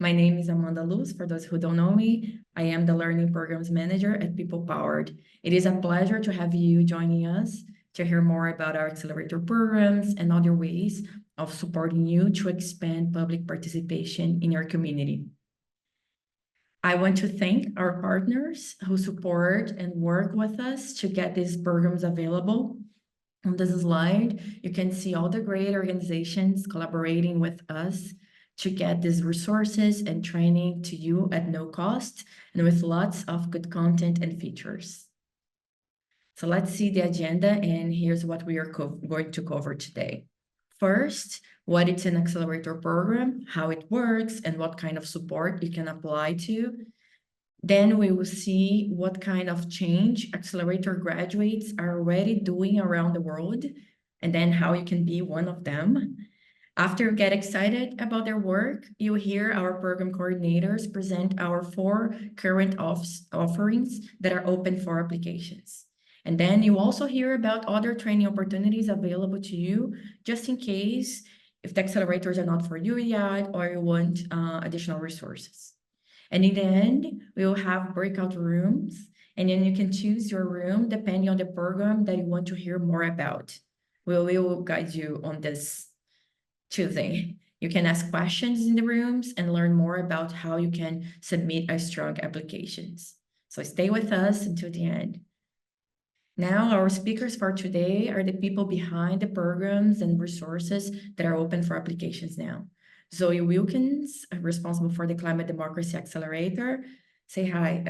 My name is Amanda Luz. For those who don't know me, I am the Learning Programs Manager at People Powered. It is a pleasure to have you joining us to hear more about our Accelerator programs and other ways of supporting you to expand public participation in your community. I want to thank our partners who support and work with us to get these programs available. On this slide, you can see all the great organizations collaborating with us to get these resources and training to you at no cost and with lots of good content and features. So let's see the agenda, and here's what we are going to cover today. First, what is an accelerator program, how it works, and what kind of support you can apply to. Then we will see what kind of change accelerator graduates are already doing around the world, and then how you can be one of them. After you get excited about their work, you'll hear our program coordinators present our 4 current offerings that are open for applications. And then you also hear about other training opportunities available to you, just in case if the accelerators are not for you yet, or you want additional resources. And in the end, we will have breakout rooms, and then you can choose your room depending on the program that you want to hear more about. We will guide you on this choosing. You can ask questions in the rooms and learn more about how you can submit a strong applications. So stay with us until the end. Now, our speakers for today are the people behind the programs and resources that are open for applications now. Zoe Wilkins, responsible for the Climate Democracy Accelerator. Say hi,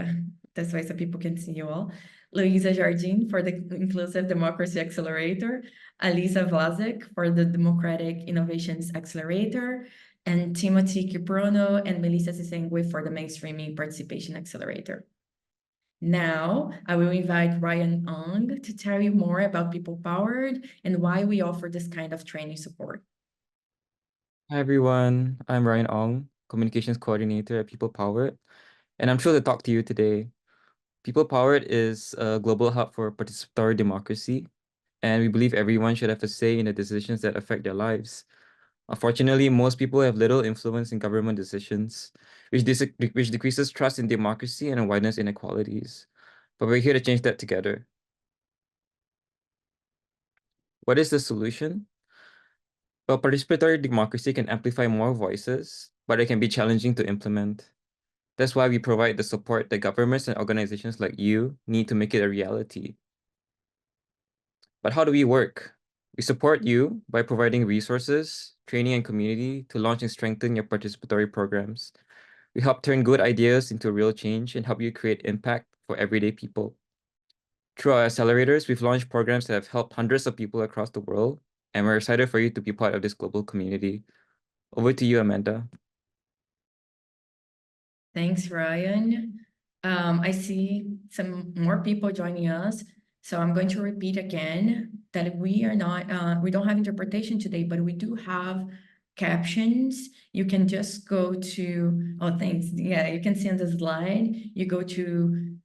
this way so people can see you all. Luisa Jardim for the Inclusive Democracy Accelerator. Alisa Vlasic for the Democratic Innovations Accelerator. And Timothy Kiprono and Melissa Sisengwe for the Mainstreaming Participation Accelerator. Now, I will invite Ryan Ong to tell you more about People Powered and why we offer this kind of training support. Hi everyone, I'm Ryan Ong, Communications Coordinator at People Powered, and I'm thrilled to talk to you today. People Powered is a global hub for participatory democracy, and we believe everyone should have a say in the decisions that affect their lives. Unfortunately, most people have little influence in government decisions, which decreases trust in democracy and widens inequalities. But we're here to change that together. What is the solution? Well, participatory democracy can amplify more voices, but it can be challenging to implement. That's why we provide the support that governments and organizations like you need to make it a reality. But how do we work? We support you by providing resources, training, and community to launch and strengthen your participatory programs. We help turn good ideas into real change and help you create impact for everyday people. Through our accelerators, we've launched programs that have helped hundreds of people across the world, and we're excited for you to be part of this global community. Over to you, Amanda. Thanks, Ryan. I see some more people joining us, so I'm going to repeat again that we don't have interpretation today, but we do have captions. You can just go to, oh, thanks. Yeah, you can see on the slide, you go to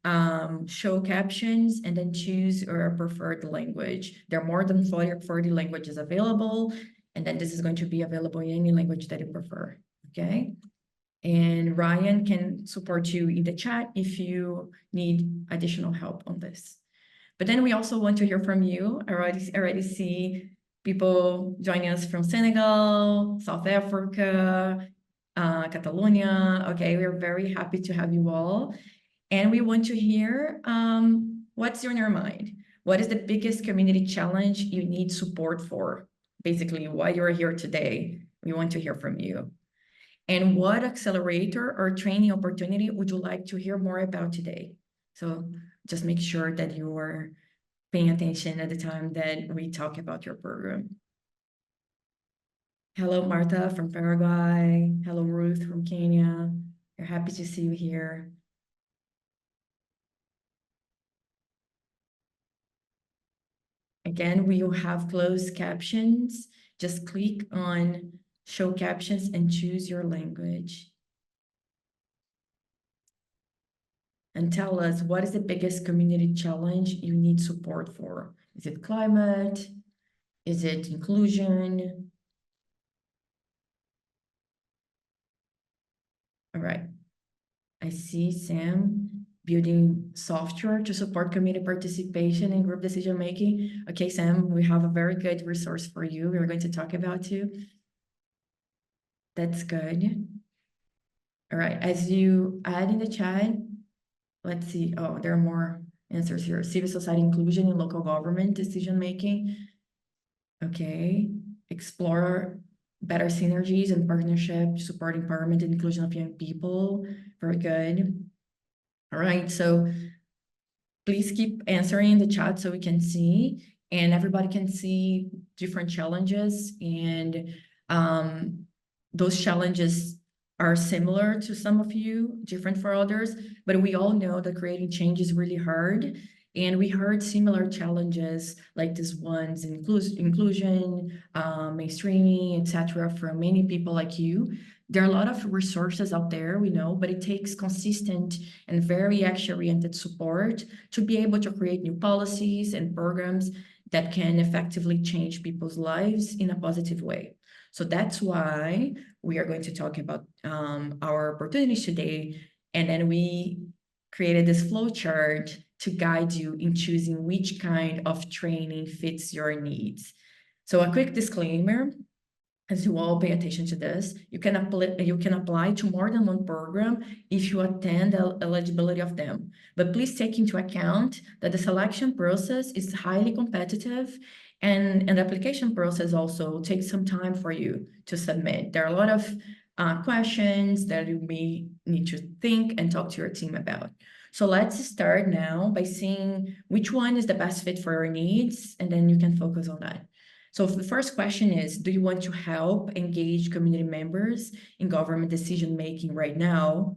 show captions and then choose your preferred language. There are more than 40 languages available, and then this is going to be available in any language that you prefer, okay? And Ryan can support you in the chat if you need additional help on this. But then we also want to hear from you. I already see people joining us from Senegal, South Africa, Catalonia. Okay, we're very happy to have you all. And we want to hear what's on your mind. What is the biggest community challenge you need support for? Basically, why you're here today. We want to hear from you. And what accelerator or training opportunity would you like to hear more about today? So just make sure that you are paying attention at the time that we talk about your program. Hello, Martha from Paraguay. Hello, Ruth from Kenya. We're happy to see you here. Again, we will have closed captions. Just click on show captions and choose your language. And tell us, what is the biggest community challenge you need support for? Is it climate? Is it inclusion? right. I see Sam building software to support community participation and group decision-making. Okay, Sam, we have a very good resource for you. We're going to talk about too. That's good. All right, as you add in the chat, let's see. Oh, there are more answers here. Civil society inclusion in local government decision-making. Okay, explore better synergies and partnerships, support empowerment and inclusion of young people. Very good. All right, so please keep answering in the chat so we can see and everybody can see different challenges, and those challenges are similar to some of you, different for others, but we all know that creating change is really hard. And we heard similar challenges like this ones, inclusion, mainstreaming, etc., from many people like you. There are a lot of resources out there, we know, but it takes consistent and very action-oriented support to be able to create new policies and programs that can effectively change people's lives in a positive way. So that's why we are going to talk about our opportunities today. And then we created this flow chart to guide you in choosing which kind of training fits your needs. So a quick disclaimer, as you all pay attention to this, you can apply to more than one program if you attend the eligibility of them. But please take into account that the selection process is highly competitive, and the application process also takes some time for you to submit. There are a lot of questions that you may need to think and talk to your team about. So let's start now by seeing which one is the best fit for your needs, and then you can focus on that. So the first question is, do you want to help engage community members in government decision-making right now?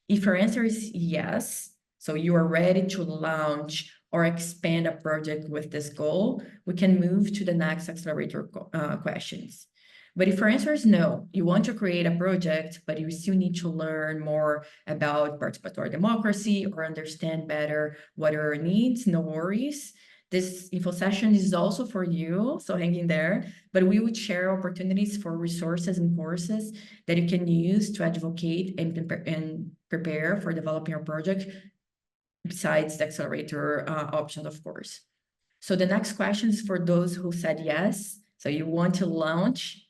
If your answer is yes, so you are ready to launch or expand a project with this goal, we can move to the next accelerator questions. But if your answer is no, you want to create a project, but you still need to learn more about participatory democracy or understand better what are your needs, no worries. This info session is also for you, so hang in there, but we would share opportunities for resources and courses that you can use to advocate and prepare for developing your project, besides the accelerator option, of course. So the next question is for those who said yes. So you want to launch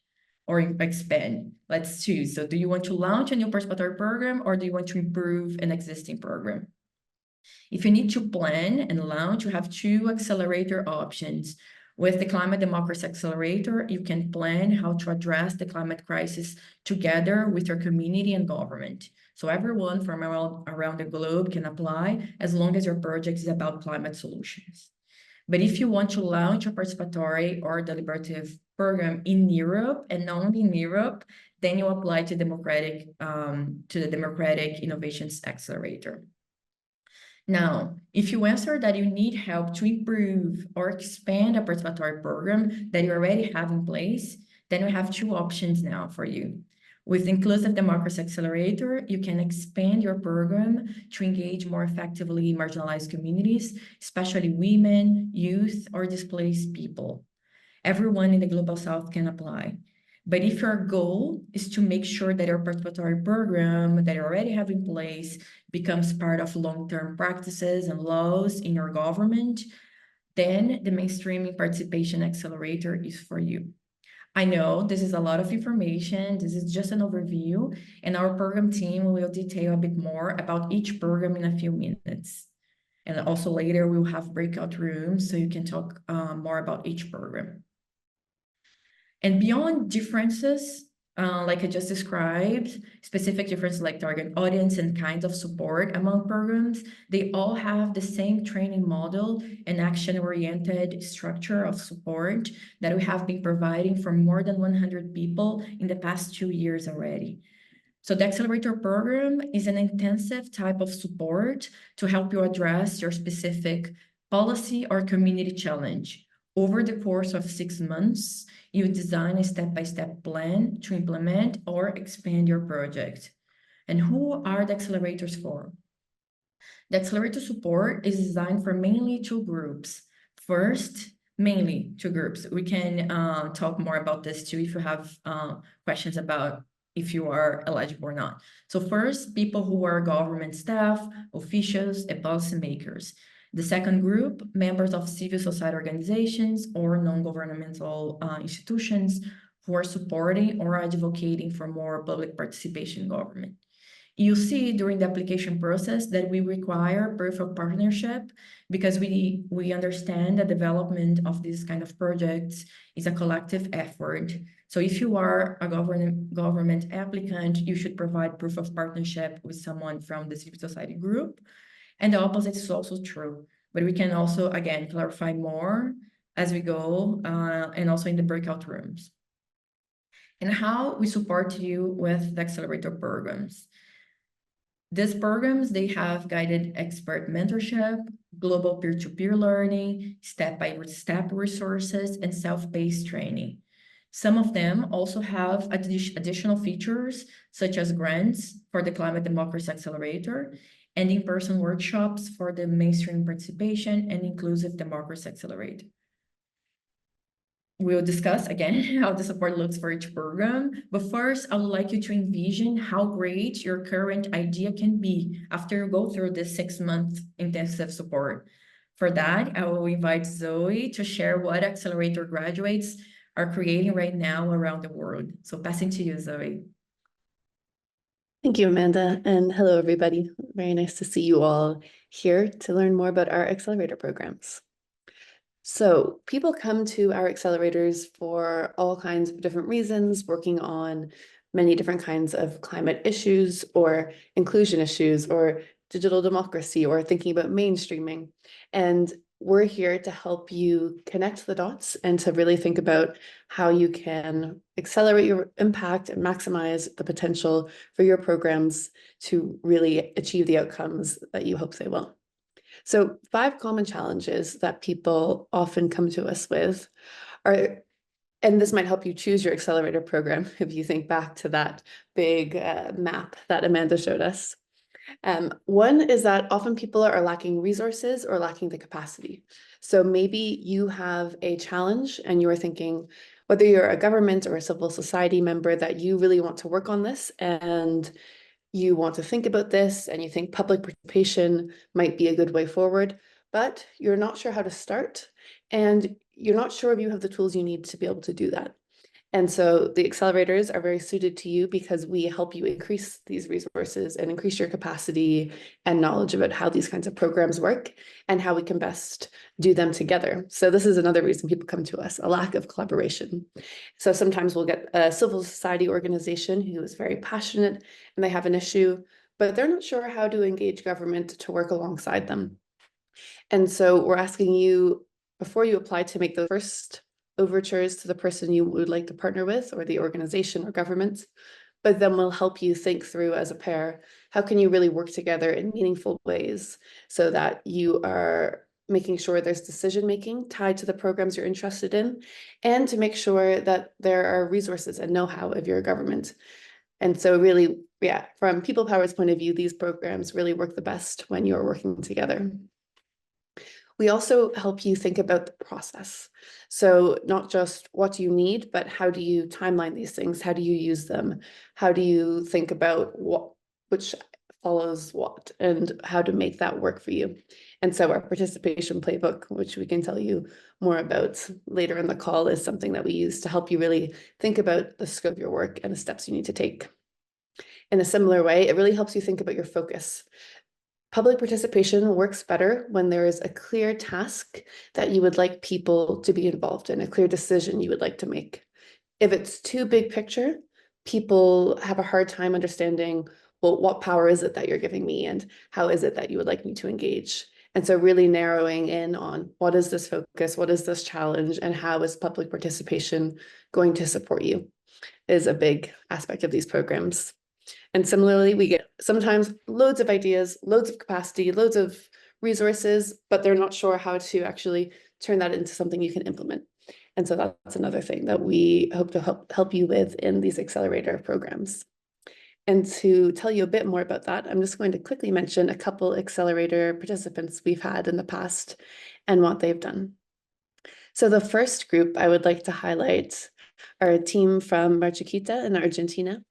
or expand? Let's choose. So do you want to launch a new participatory program, or do you want to improve an existing program? If you need to plan and launch, you have two accelerator options. With the Climate Democracy Accelerator, you can plan how to address the climate crisis together with your community and government. So everyone from around the globe can apply as long as your project is about climate solutions. But if you want to launch a participatory or deliberative program in Europe and only in Europe, then you apply to the Democratic Innovations Accelerator. Now, if you answer that you need help to improve or expand a participatory program that you already have in place, then we have two options now for you. With Inclusive Democracy Accelerator, you can expand your program to engage more effectively marginalized communities, especially women, youth, or displaced people. Everyone in the Global South can apply. But if your goal is to make sure that your participatory program that you already have in place becomes part of long-term practices and laws in your government, then the Mainstreaming Participation Accelerator is for you. I know this is a lot of information. This is just an overview, and our program team will detail a bit more about each program in a few minutes. And also later we'll have breakout rooms so you can talk more about each program. And beyond differences, like I just described, specific differences like target audience and kinds of support among programs, they all have the same training model and action-oriented structure of support that we have been providing for more than 100 people in the past 2 years already. So the Accelerator program is an intensive type of support to help you address your specific policy or community challenge. Over the course of 6 months, you design a step-by-step plan to implement or expand your project. And who are the accelerators for? The accelerator support is designed for mainly 2 groups. First, mainly 2 groups. We can talk more about this too if you have questions about if you are eligible or not. So first, people who are government staff, officials, and policymakers. The second group, members of civil society organizations or non-governmental institutions who are supporting or advocating for more public participation in government. You see during the application process that we require proof of partnership because we understand the development of these kind of projects is a collective effort. So if you are a government applicant, you should provide proof of partnership with someone from the civil society group. And the opposite is also true. But we can also, again, clarify more as we go and also in the breakout rooms. And how we support you with the accelerator programs. These programs, they have guided expert mentorship, global peer-to-peer learning, step-by-step resources, and self-paced training. Some of them also have additional features, such as grants for the Climate Democracy Accelerator and in-person workshops for the mainstream participation and inclusive democracy accelerator. We'll discuss again how the support looks for each program, but first I would like you to envision how great your current idea can be after you go through this 6-month intensive support. For that, I will invite Zoe to share what Accelerator graduates are creating right now around the world. So passing to you, Zoe. Thank you, Amanda, and hello, everybody. Very nice to see you all here to learn more about our accelerator programs. So people come to our accelerators for all kinds of different reasons, working on many different kinds of climate issues or inclusion issues or digital democracy or thinking about mainstreaming. And we're here to help you connect the dots and to really think about how you can accelerate your impact and maximize the potential for your programs to really achieve the outcomes that you hope they will. So 5 common challenges that people often come to us with are, and this might help you choose your accelerator program if you think back to that big map that Amanda showed us. One is that often people are lacking resources or lacking the capacity. So maybe you have a challenge and you're thinking, whether you're a government or a civil society member, that you really want to work on this and you want to think about this and you think public participation might be a good way forward, but you're not sure how to start and you're not sure if you have the tools you need to be able to do that. And so the accelerators are very suited to you because we help you increase these resources and increase your capacity and knowledge about how these kinds of programs work and how we can best do them together. So this is another reason people come to us, a lack of collaboration. So sometimes we'll get a civil society organization who is very passionate and they have an issue, but they're not sure how to engage government to work alongside them. And so we're asking you, before you apply, to make the first overtures to the person you would like to partner with or the organization or government, but then we'll help you think through as a pair, how can you really work together in meaningful ways so that you are making sure there's decision-making tied to the programs you're interested in, and to make sure that there are resources and know-how of your government. And so really, yeah, from People Power's point of view, these programs really work the best when you're working together. We also help you think about the process. So not just what do you need, but how do you timeline these things? How do you use them? How do you think about which follows what and how to make that work for you? And so our participation playbook, which we can tell you more about later in the call, is something that we use to help you really think about the scope of your work and the steps you need to take. In a similar way, it really helps you think about your focus. Public participation works better when there is a clear task that you would like people to be involved in, a clear decision you would like to make. If it's too big picture, people have a hard time understanding, well, what power is it that you're giving me and how is it that you would like me to engage? And so really narrowing in on what is this focus, what is this challenge, and how is public participation going to support you is a big aspect of these programs. And similarly, we get sometimes loads of ideas, loads of capacity, loads of resources, but they're not sure how to actually turn that into something you can implement. And so that's another thing that we hope to help you with in these accelerator programs. And to tell you a bit more about that, I'm just going to quickly mention a couple accelerator participants we've had in the past and what they've done. So the first group I would like to highlight are a team from Mar Chiquita in Argentina.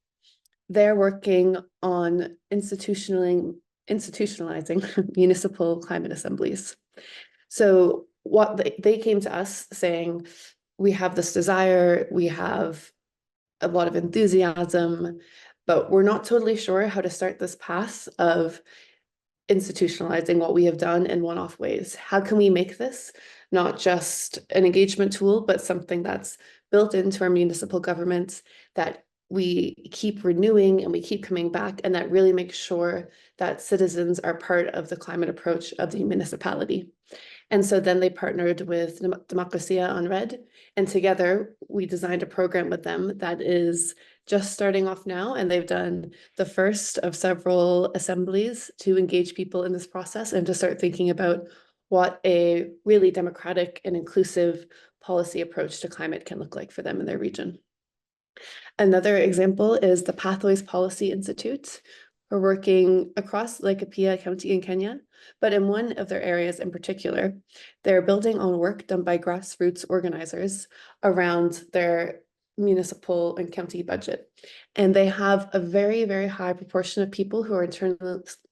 they're working on institutionalizing municipal climate assemblies. So what they came to us saying, we have this desire, we have a lot of enthusiasm, but we're not totally sure how to start this path of institutionalizing what we have done in one-off ways. How can we make this not just an engagement tool, but something that's built into our municipal governments, that we keep renewing and we keep coming back, and that really makes sure that citizens are part of the climate approach of the municipality. And so then they partnered with Democracia on Red, and together we designed a program with them that is just starting off now, and they've done the first of several assemblies to engage people in this process and to start thinking about what a really democratic and inclusive policy approach to climate can look like for them in their region. Another example is the Pathways Policy Institute. We're working across Laikipia County in Kenya, but in one of their areas in particular, they're building on work done by grassroots organizers around their municipal and county budget. And they have a very, very high proportion of people who are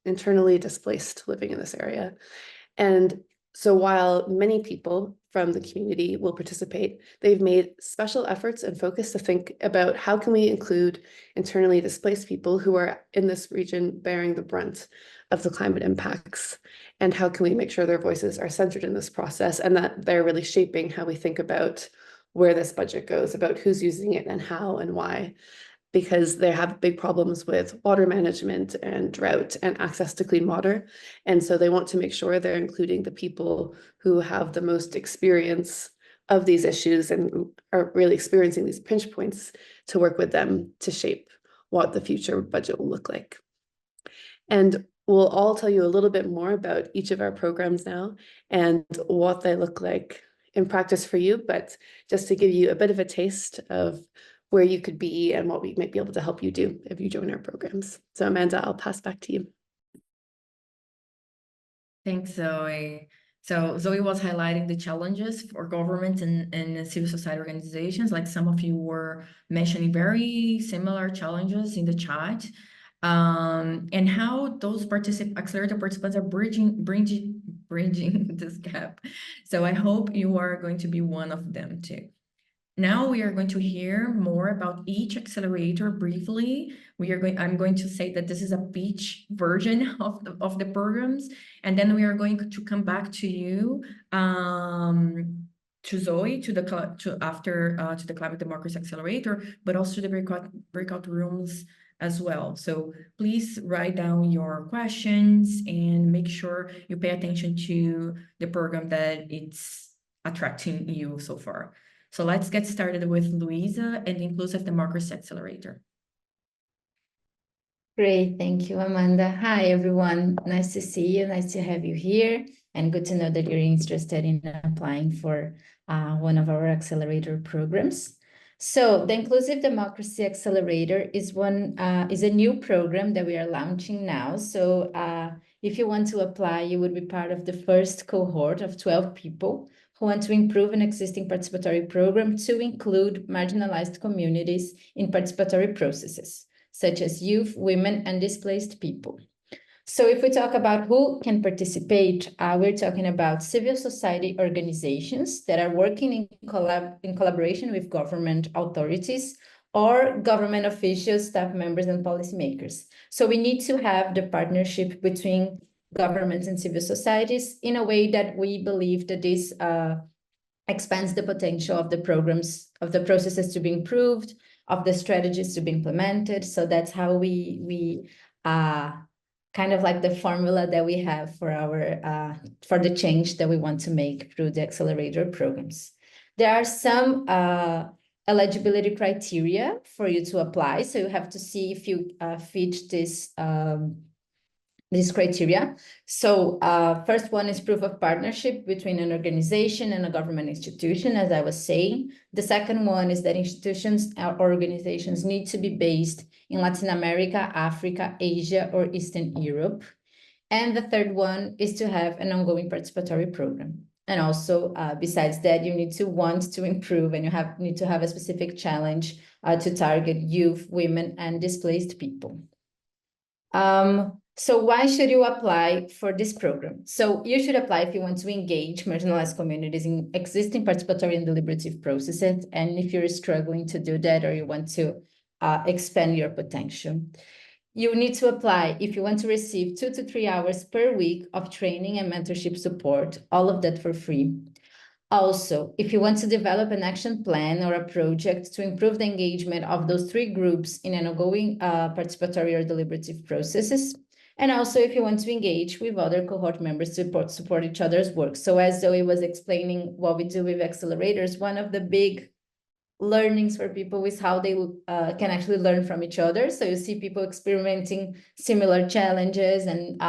internally displaced living in this area. And so while many people from the community will participate, they've made special efforts and focus to think about how can we include internally displaced people who are in this region bearing the brunt of the climate impacts, and how can we make sure their voices are centered in this process and that they're really shaping how we think about where this budget goes, about who's using it and how and why, because they have big problems with water management and drought and access to clean water. And so they want to make sure they're including the people who have the most experience of these issues and are really experiencing these pinch points to work with them to shape what the future budget will look like. And we'll all tell you a little bit more about each of our programs now and what they look like in practice for you, but just to give you a bit of a taste of where you could be and what we might be able to help you do if you join our programs. So Amanda, I'll pass back to you. Thanks, Zoe. So Zoe was highlighting the challenges for governments and civil society organizations, like some of you were mentioning very similar challenges in the chat, and how those accelerator participants are bridging this gap. So I hope you are going to be one of them too. Now we are going to hear more about each accelerator briefly. I'm going to say that this is a pitch version of the programs, and then we are going to come back to you, to Zoe, to the Climate Democracy Accelerator, but also to the breakout rooms as well. So please write down your questions and make sure you pay attention to the program that it's attracting you so far. So let's get started with Luisa and the Inclusive Democracy Accelerator. Great, thank you, Amanda. Hi, everyone. Nice to see you. Nice to have you here. And good to know that you're interested in applying for one of our accelerator programs. So the Inclusive Democracy Accelerator is a new program that we are launching now. So if you want to apply, you would be part of the first cohort of 12 people who want to improve an existing participatory program to include marginalized communities in participatory processes, such as youth, women, and displaced people. So if we talk about who can participate, we're talking about civil society organizations that are working in collaboration with government authorities or government officials, staff members, and policymakers. So we need to have the partnership between governments and civil societies in a way that we believe that this expands the potential of the programs, of the processes to be improved, of the strategies to be implemented. So that's how we kind of like the formula that we have for our for the change that we want to make through the accelerator programs. There are some eligibility criteria for you to apply. So you have to see if you fit this criteria. So first one is proof of partnership between an organization and a government institution, as I was saying. The second one is that institutions or organizations need to be based in Latin America, Africa, Asia, or Eastern Europe. And the third one is to have an ongoing participatory program. And also, besides that, you need to want to improve, and you need to have a specific challenge to target youth, women, and displaced people. So why should you apply for this program? So you should apply if you want to engage marginalized communities in existing participatory and deliberative processes, and if you're struggling to do that, or you want to expand your potential. You need to apply if you want to receive 2 to 3 hours per week of training and mentorship support, all of that for free. Also, if you want to develop an action plan or a project to improve the engagement of those 3 groups in an ongoing participatory or deliberative processes, and also if you want to engage with other cohort members to support each other's work. So as Zoe was explaining what we do with accelerators, one of the big learnings for people is how they can actually learn from each other. So you see people experimenting similar challenges and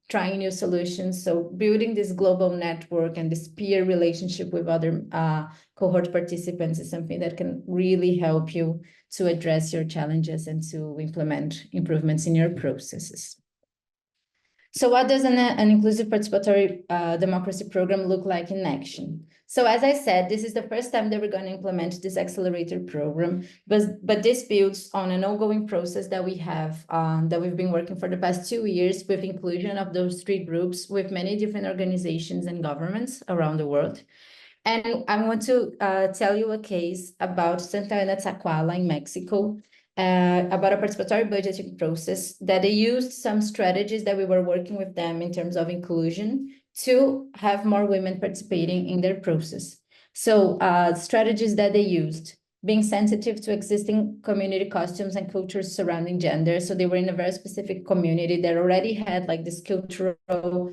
trying new solutions. So building this global network and this peer relationship with other cohort participants is something that can really help you to address your challenges and to implement improvements in your processes. So what does an inclusive participatory democracy program look like in action? So as I said, this is the first time that we're going to implement this accelerator program, but this builds on an ongoing process that we have, that we've been working for the past 2 years with inclusion of those 3 groups with many different organizations and governments around the world. And I want to tell you a case about Santa Ana Tzacuala in Mexico, about a participatory budgeting process that they used some strategies that we were working with them in terms of inclusion to have more women participating in their process. So strategies that they used, being sensitive to existing community costumes and cultures surrounding gender. So they were in a very specific community that already had like this cultural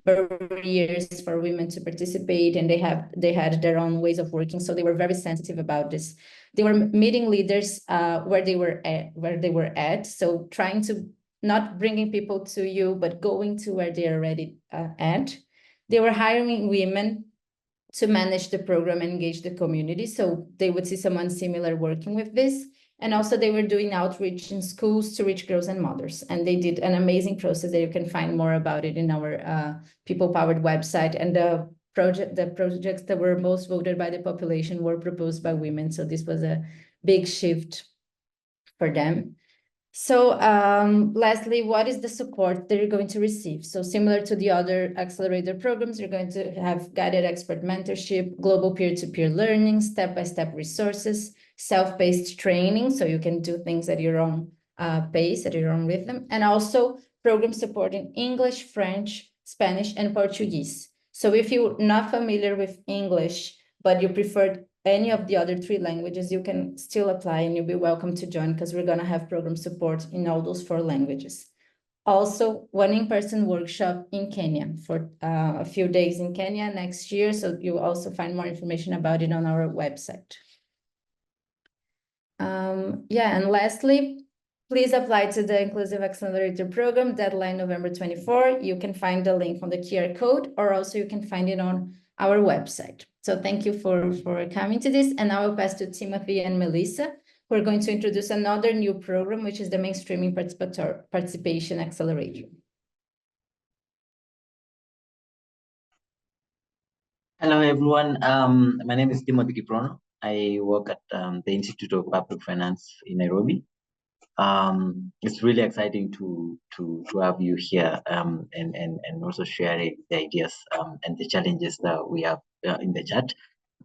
barriers for women to participate, and they had their own ways of working. So they were very sensitive about this. They were meeting leaders where they were at. So trying to not bringing people to you, but going to where they're already at. They were hiring women to manage the program and engage the community. So they would see someone similar working with this. And also they were doing outreach in schools to reach girls and mothers. And they did an amazing process that you can find more about it in our people-powered website. And the projects that were most voted by the population were proposed by women. So this was a big shift for them. So lastly, what is the support that you're going to receive? So similar to the other accelerator programs, you're going to have guided expert mentorship, global peer-to-peer learning, step-by-step resources, self-paced training, so you can do things at your own pace, at your own rhythm, and also program support in English, French, Spanish, and Portuguese. So if you're not familiar with English, but you prefer any of the other 3 languages, you can still apply and you'll be welcome to join, because we're going to have program support in all those 4 languages. Also, one in-person workshop in Kenya for a few days in Kenya next year. So you'll also find more information about it on our website. And lastly, please apply to the Inclusive Accelerator Program, deadline November 24. You can find the link on the QR code, or also you can find it on our website. So thank you for coming to this. And now I'll pass to Timothy and Melissa, who are going to introduce another new program, which is the Mainstreaming Participation Accelerator. Hello, everyone. My name is Timothy Kiprono. I work at the Institute of Public Finance in Nairobi. It's really exciting to have you here and also sharing the ideas and the challenges that we have in the chat.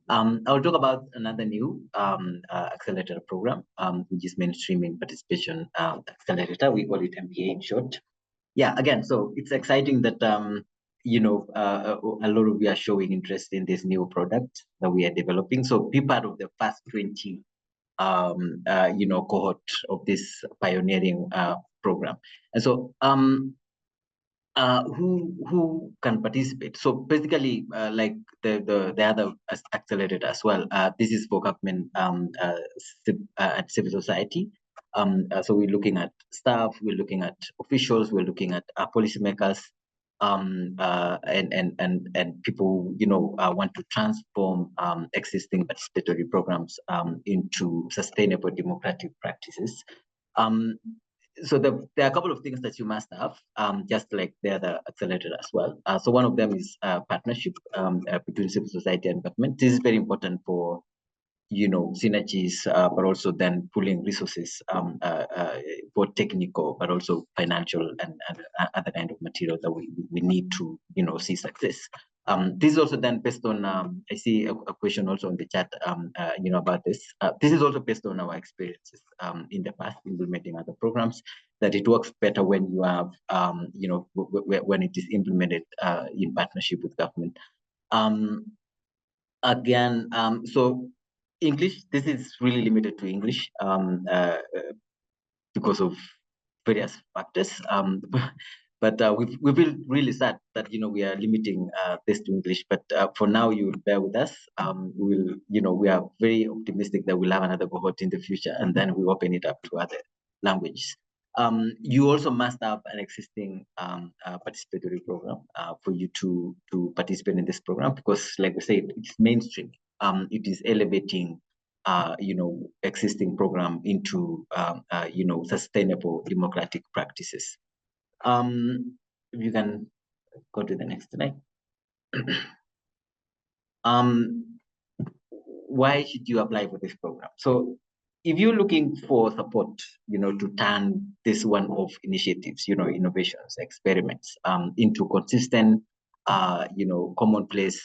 I'll talk about another new accelerator program, which is Mainstreaming Participation Accelerator. We call it MPA in short. Yeah, again, so it's exciting that a lot of you are showing interest in this new product that we are developing. So be part of the first 20 cohort of this pioneering program. And so who can participate? So basically, like the other accelerator as well, this is for government and civil society. So we're looking at staff, we're looking at officials, we're looking at policymakers, and people want to transform existing participatory programs into sustainable democratic practices. so there are a couple of things that you must have, just like the other accelerator as well. So one of them is partnership between civil society and government. This is very important for synergies, but also then pulling resources for technical, but also financial and other kind of material that we need to, see success. This is also then based on, I see a question also on the chat, about this. This is also based on our experiences in the past implementing other programs, that it works better when you have, when it is implemented in partnership with government. Again, so English, this is really limited to English because of various factors. But we feel really sad that we are limiting this to English. But for now, you will bear with us. We are very optimistic that we'll have another cohort in the future, and then we open it up to other languages. You also must have an existing participatory program for you to participate in this program, because, like I said, it's mainstream. It is elevating, existing program into, sustainable democratic practices. If you can go to the next slide. Why should you apply for this program? So if you're looking for support, to turn this one-off initiatives, innovations, experiments, into consistent, commonplace,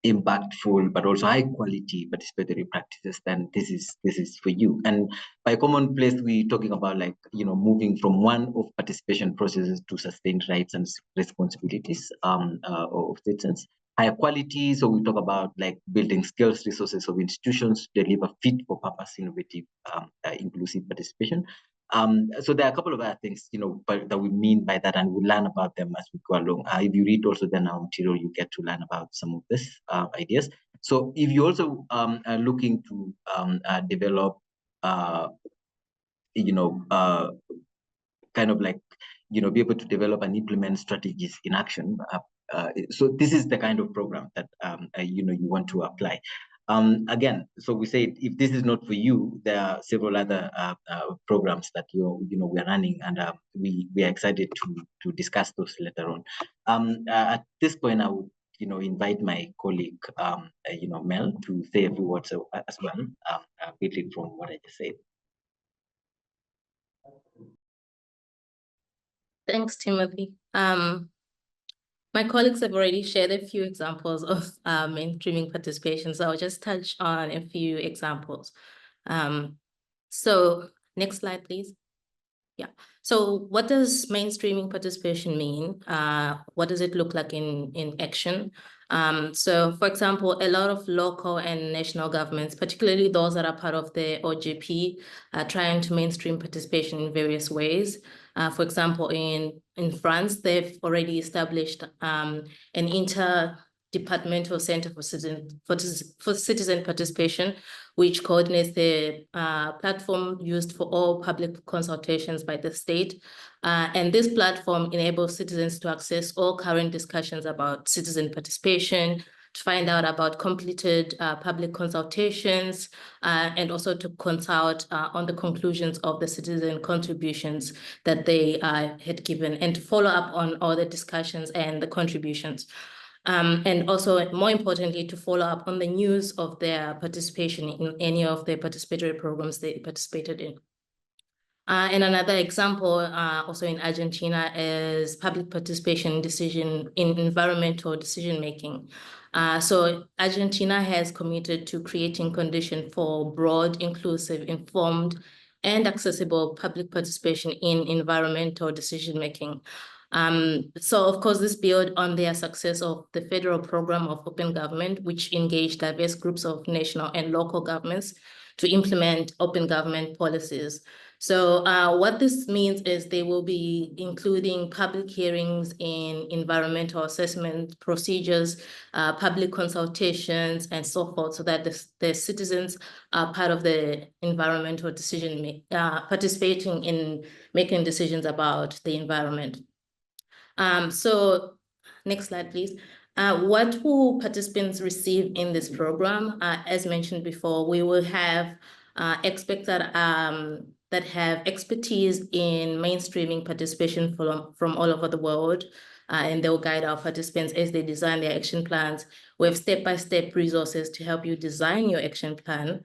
impactful, but also high quality participatory practices, then this is for you. And by commonplace, we're talking about, like, moving from one-off participation processes to sustained rights and responsibilities of citizens. Higher quality, so we talk about, like, building skills, resources of institutions to deliver fit for purpose, innovative, inclusive participation. So there are a couple of other things, that we mean by that, and we learn about them as we go along. If you read also then our material, you get to learn about some of these ideas. So if you also are looking to develop, kind of like, be able to develop and implement strategies in action. So this is the kind of program that, you want to apply. Again, so we say, if this is not for you, there are several other programs that we are running, and we are excited to discuss those later on. At this point, I would invite my colleague, Mel, to say a few words as well, building from what I just said. Thanks, Timothy. My colleagues have already shared a few examples of mainstreaming participation, so I'll just touch on a few examples. So next slide, please. Yeah. So what does mainstreaming participation mean? What does it look like in action? So, for example, a lot of local and national governments, particularly those that are part of the OGP, are trying to mainstream participation in various ways. For example, in France, they've already established an interdepartmental center for citizen participation, which coordinates the platform used for all public consultations by the state. And this platform enables citizens to access all current discussions about citizen participation, to find out about completed public consultations, and also to consult on the conclusions of the citizen contributions that they had given, and to follow up on all the discussions and the contributions. And also, more importantly, to follow up on the news of their participation in any of the participatory programs they participated in. And another example, also in Argentina, is public participation in environmental decision-making. So Argentina has committed to creating conditions for broad, inclusive, informed, and accessible public participation in environmental decision-making. So, of course, this builds on their success of the federal program of open government, which engaged diverse groups of national and local governments to implement open government policies. So what this means is they will be including public hearings in environmental assessment procedures, public consultations, and so forth, so that the citizens are part of the environmental decision, participating in making decisions about the environment. So next slide, please. What will participants receive in this program? As mentioned before, we will have experts that that have expertise in mainstreaming participation from all over the world. And they'll guide our participants as they design their action plans. We have step-by-step resources to help you design your action plan.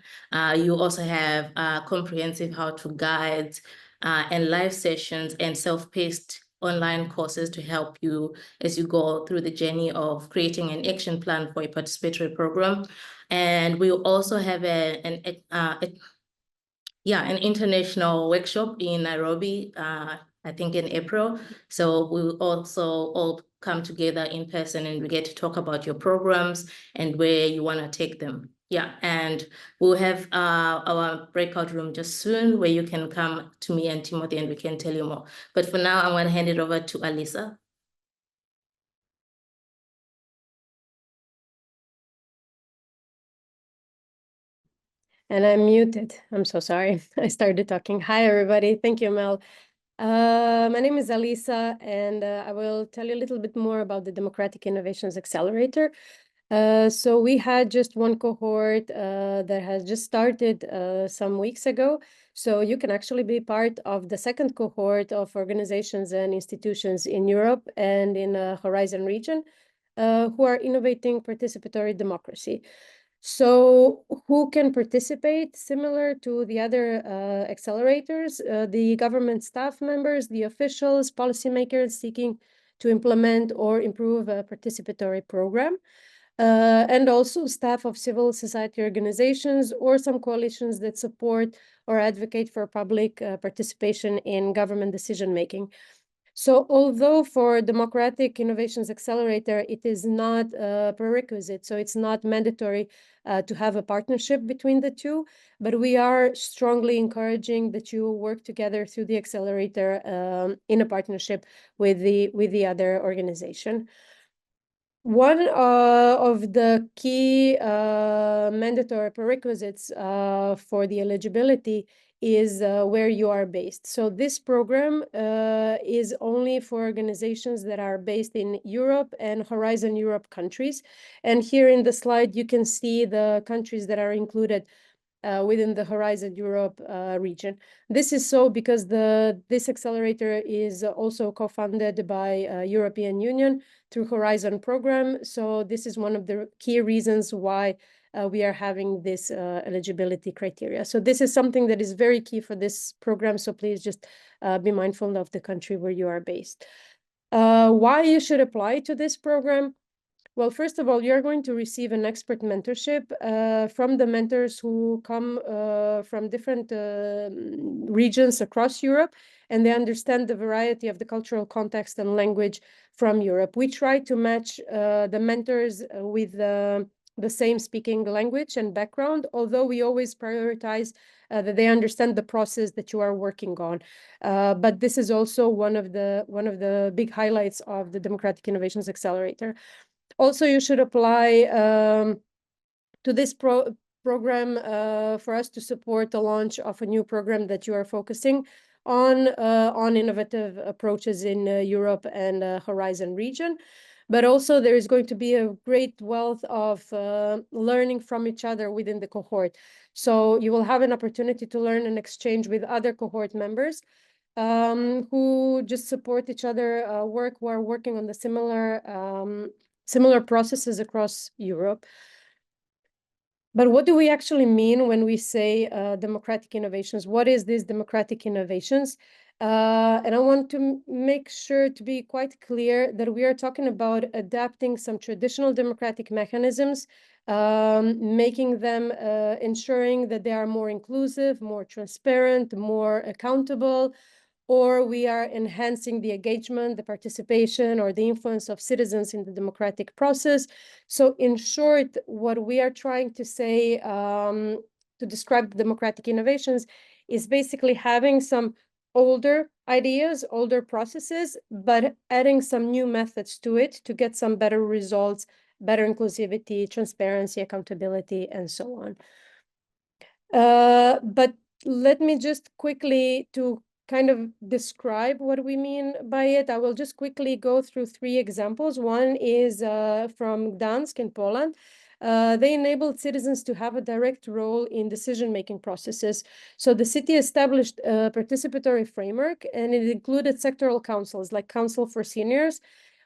You also have comprehensive how-to guides and live sessions and self-paced online courses to help you as you go through the journey of creating an action plan for a participatory program. And we also have an international workshop in Nairobi, I think in April. So we will also all come together in person and we get to talk about your programs and where you want to take them. Yeah, and we'll have our breakout room just soon where you can come to me and Timothy and we can tell you more. But for now, I want to hand it over to Alisa. And I'm muted. I'm so sorry. I started talking. Hi, everybody. Thank you, Mel. My name is Alisa, and I will tell you a little bit more about the Democratic Innovations Accelerator. So we had just one cohort that has just started some weeks ago. So you can actually be part of the second cohort of organizations and institutions in Europe and in the Horizon region who are innovating participatory democracy. So who can participate? Similar to the other accelerators, the government staff members, the officials, policymakers seeking to implement or improve a participatory program, and also staff of civil society organizations or some coalitions that support or advocate for public participation in government decision-making. So although for Democratic Innovations Accelerator, it is not a prerequisite, so it's not mandatory to have a partnership between the two, but we are strongly encouraging that you work together through the accelerator in a partnership with the other organization. One of the key mandatory prerequisites for the eligibility is where you are based. So this program is only for organizations that are based in Europe and Horizon Europe countries. And here in the slide, you can see the countries that are included within the Horizon Europe region. This is so because this accelerator is also co-funded by European Union through Horizon program. So this is one of the key reasons why we are having this eligibility criteria. So this is something that is very key for this program. So please just be mindful of the country where you are based. Why you should apply to this program? Well, first of all, you're going to receive an expert mentorship from the mentors who come from different regions across Europe, and they understand the variety of the cultural context and language from Europe. We try to match the mentors with the same speaking language and background, although we always prioritize that they understand the process that you are working on. But this is also one of the big highlights of the Democratic Innovations Accelerator. Also, you should apply to this program for us to support the launch of a new program that you are focusing on innovative approaches in Europe and Horizon region. But also there is going to be a great wealth of learning from each other within the cohort. So you will have an opportunity to learn and exchange with other cohort members who just support each other who are working on the similar processes across Europe. But what do we actually mean when we say democratic innovations? What is this democratic innovations? And I want to make sure to be quite clear that we are talking about adapting some traditional democratic mechanisms, making them, ensuring that they are more inclusive, more transparent, more accountable, or we are enhancing the engagement, the participation, or the influence of citizens in the democratic process. So in short, what we are trying to say to describe democratic innovations is basically having some older ideas, older processes, but adding some new methods to it to get some better results, better inclusivity, transparency, accountability, and so on. But let me just quickly to kind of describe what we mean by it. I will just quickly go through 3 examples. One is from Gdansk in Poland. they enabled citizens to have a direct role in decision-making processes. So the city established a participatory framework, and it included sectoral councils like Council for Seniors,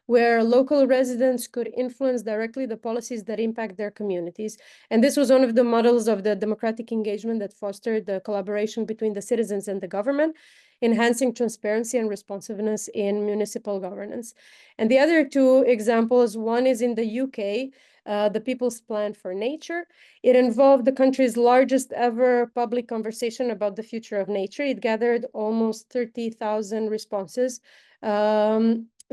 where local residents could influence directly the policies that impact their communities. And this was one of the models of the democratic engagement that fostered the collaboration between the citizens and the government, enhancing transparency and responsiveness in municipal governance. And the other two examples, one is in the UK, the People's Plan for Nature. It involved the country's largest ever public conversation about the future of nature. It gathered almost 30,000 responses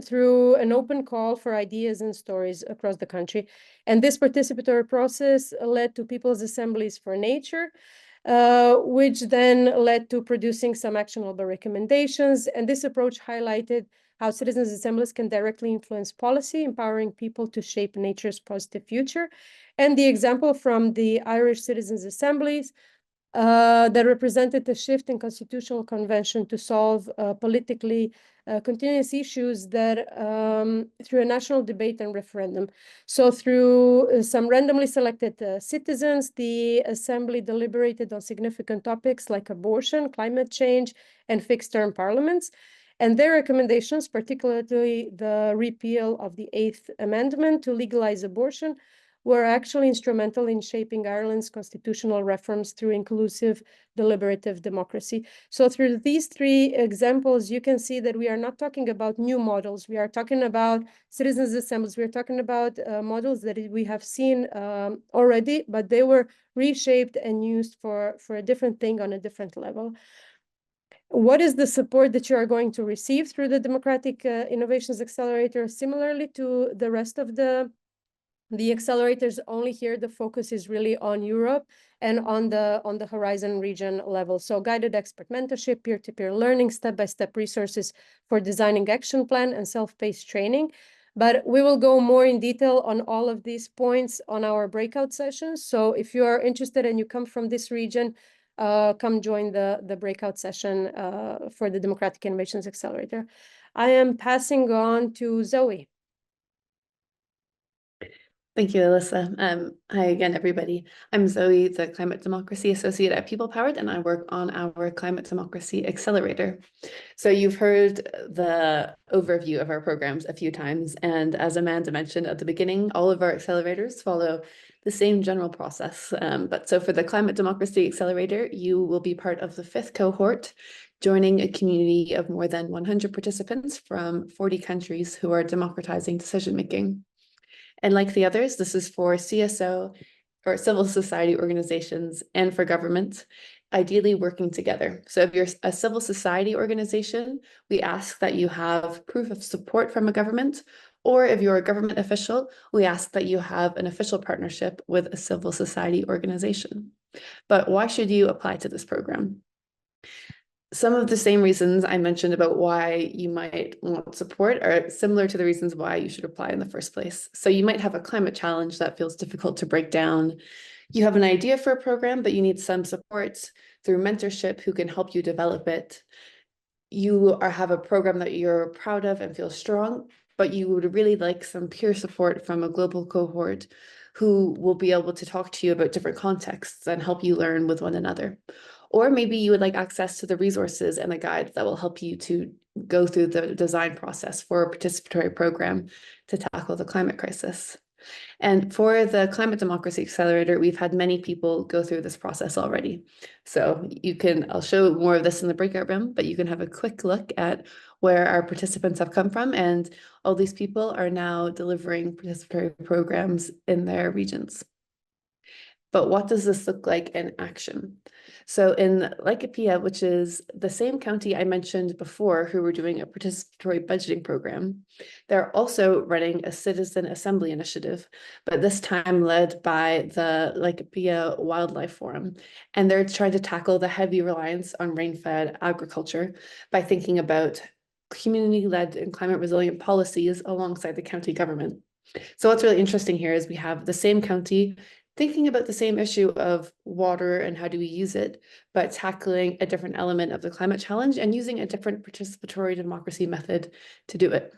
through an open call for ideas and stories across the country. And this participatory process led to People's Assemblies for Nature, which then led to producing some actionable recommendations. And this approach highlighted how citizens' assemblies can directly influence policy, empowering people to shape nature's positive future. And the example from the Irish Citizens' Assemblies that represented a shift in constitutional convention to solve politically continuous issues that through a national debate and referendum. So through some randomly selected citizens, the assembly deliberated on significant topics like abortion, climate change, and fixed-term parliaments. And their recommendations, particularly the repeal of the 8th Amendment to legalize abortion, were actually instrumental in shaping Ireland's constitutional reforms through inclusive deliberative democracy. So through these three examples, you can see that we are not talking about new models. We are talking about citizens' assemblies. We're talking about models that we have seen already, but they were reshaped and used for a different thing on a different level. What is the support that you are going to receive through the Democratic Innovations Accelerator? Similarly to the rest of the accelerators, only here the focus is really on Europe and on the Horizon region level. So guided expert mentorship, peer-to-peer learning, step-by-step resources for designing action plan, and self-paced training. But we will go more in detail on all of these points on our breakout sessions. So if you are interested and you come from this region, come join the breakout session for the Democratic Innovations Accelerator. I am passing on to Zoe. Thank you, Alyssa. Hi again, everybody. I'm Zoe, the Climate Democracy Associate at People Powered, and I work on our Climate Democracy Accelerator. So you've heard the overview of our programs a few times, and as Amanda mentioned at the beginning, all of our accelerators follow the same general process. But so for the Climate Democracy Accelerator, you will be part of the 5th cohort, joining a community of more than 100 participants from 40 countries who are democratizing decision-making. And like the others, this is for CSO or civil society organizations and for government, ideally working together. So if you're a civil society organization, we ask that you have proof of support from a government, or if you're a government official, we ask that you have an official partnership with a civil society organization. But why should you apply to this program? Some of the same reasons I mentioned about why you might want support are similar to the reasons why you should apply in the first place. So you might have a climate challenge that feels difficult to break down. You have an idea for a program, but you need some support through mentorship who can help you develop it. You have a program that you're proud of and feel strong, but you would really like some peer support from a global cohort who will be able to talk to you about different contexts and help you learn with one another. Or maybe you would like access to the resources and the guides that will help you to go through the design process for a participatory program to tackle the climate crisis. And for the Climate Democracy Accelerator, we've had many people go through this process already. So I'll show more of this in the breakout room, but you can have a quick look at where our participants have come from. And all these people are now delivering participatory programs in their regions. But what does this look like in action? So in Laikipia, which is the same county I mentioned before, who were doing a participatory budgeting program, they're also running a citizen assembly initiative, but this time led by the Laikipia Wildlife Forum. And they're trying to tackle the heavy reliance on rain-fed agriculture by thinking about community-led and climate-resilient policies alongside the county government. So what's really interesting here is we have the same county thinking about the same issue of water and how do we use it, but tackling a different element of the climate challenge and using a different participatory democracy method to do it.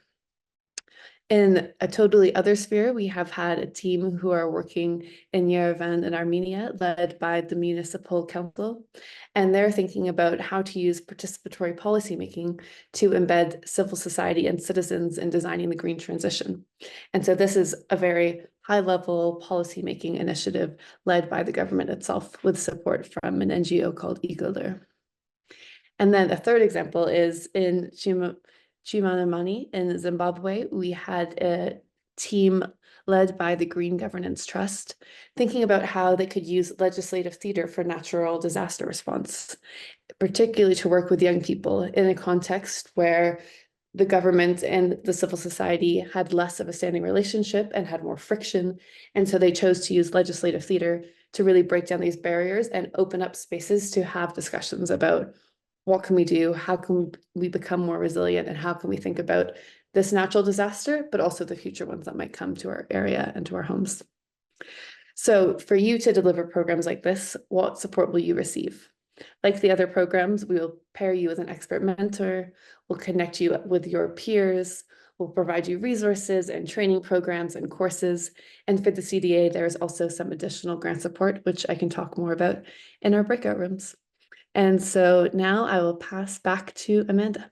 In a totally other sphere, we have had a team who are working in Yerevan in Armenia, led by the Municipal Council, and they're thinking about how to use participatory policymaking to embed civil society and citizens in designing the green transition. And so this is a very high-level policymaking initiative led by the government itself with support from an NGO called Eagler. And then a third example is in Chimanimani in Zimbabwe. We had a team led by the Green Governance Trust, thinking about how they could use legislative theater for natural disaster response, particularly to work with young people in a context where the government and the civil society had less of a standing relationship and had more friction. And so they chose to use legislative theater to really break down these barriers and open up spaces to have discussions about what can we do, how can we become more resilient, and how can we think about this natural disaster, but also the future ones that might come to our area and to our homes. So for you to deliver programs like this, what support will you receive? Like the other programs, we will pair you with an expert mentor, we'll connect you with your peers, we'll provide you resources and training programs and courses. And for the CDA, there's also some additional grant support, which I can talk more about in our breakout rooms. And so now I will pass back to Amanda.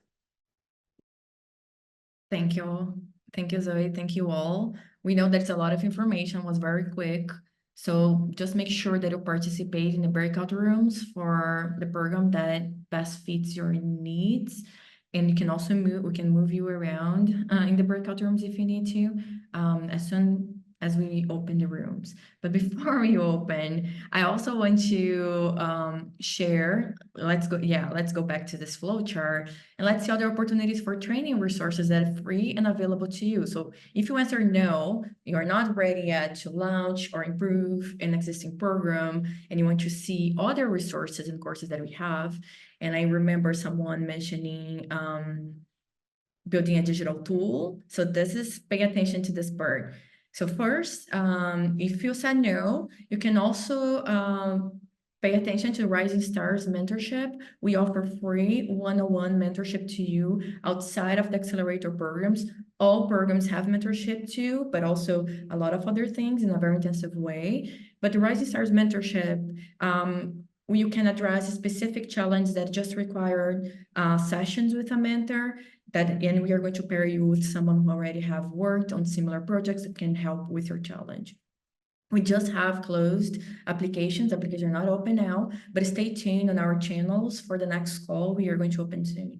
Thank you. Thank you, Zoe. Thank you all. We know that's a lot of information, was very quick. So just make sure that you participate in the breakout rooms for the program that best fits your needs. And you can also we can move you around in the breakout rooms if you need to, as soon as we open the rooms. But before we open, I also want to share, let's go back to this flow chart and let's see other opportunities for training resources that are free and available to you. So if you answer no, you're not ready yet to launch or improve an existing program, and you want to see other resources and courses that we have. And I remember someone mentioning building a digital tool. So this is, pay attention to this part. So first, if you said no, you can also pay attention to Rising Stars mentorship. We offer free one-on-one mentorship to you outside of the Accelerator programs. All programs have mentorship too, but also a lot of other things in a very intensive way. But the Rising Stars mentorship, you can address a specific challenge that just required sessions with a mentor. And we are going to pair you with someone who already have worked on similar projects that can help with your challenge. We just have closed applications. Applications are not open now, but stay tuned on our channels for the next call. We are going to open soon.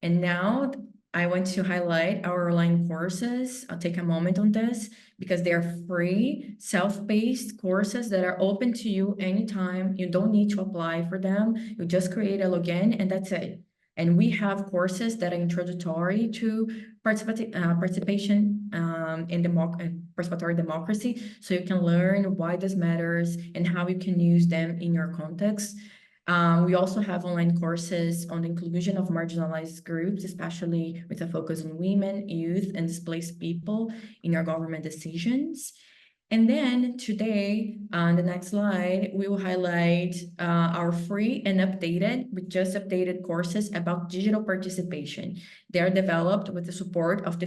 And now I want to highlight our online courses. I'll take a moment on this because they are free, self-paced courses that are open to you anytime. You don't need to apply for them. You just create a login and that's it. And we have courses that are introductory to participation in participatory democracy, so you can learn why this matters and how you can use them in your context. We also have online courses on the inclusion of marginalized groups, especially with a focus on women, youth, and displaced people in your government decisions. And then today, on the next slide, we will highlight our free and with just updated courses about digital participation. They are developed with the support of the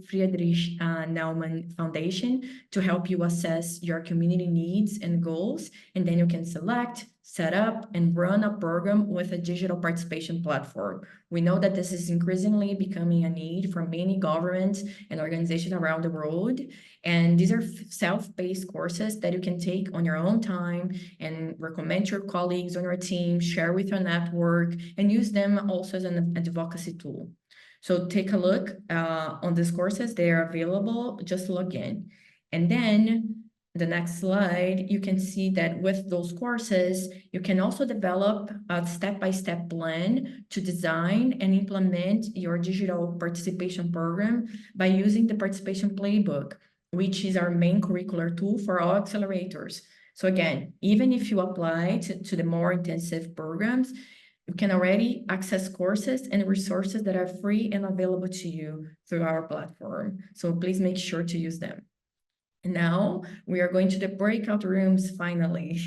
Friedrich Naumann Foundation to help you assess your community needs and goals. And then you can select, set up, and run a program with a digital participation platform. We know that this is increasingly becoming a need for many governments and organizations around the world. And these are self-paced courses that you can take on your own time and recommend to your colleagues on your team, share with your network, and use them also as an advocacy tool. So take a look on these courses. They are available. Just log in. And then the next slide, you can see that with those courses, you can also develop a step-by-step plan to design and implement your digital participation program by using the participation playbook, which is our main curricular tool for all accelerators. So again, even if you apply to the more intensive programs, you can already access courses and resources that are free and available to you through our platform. So please make sure to use them. And now we are going to the breakout rooms finally.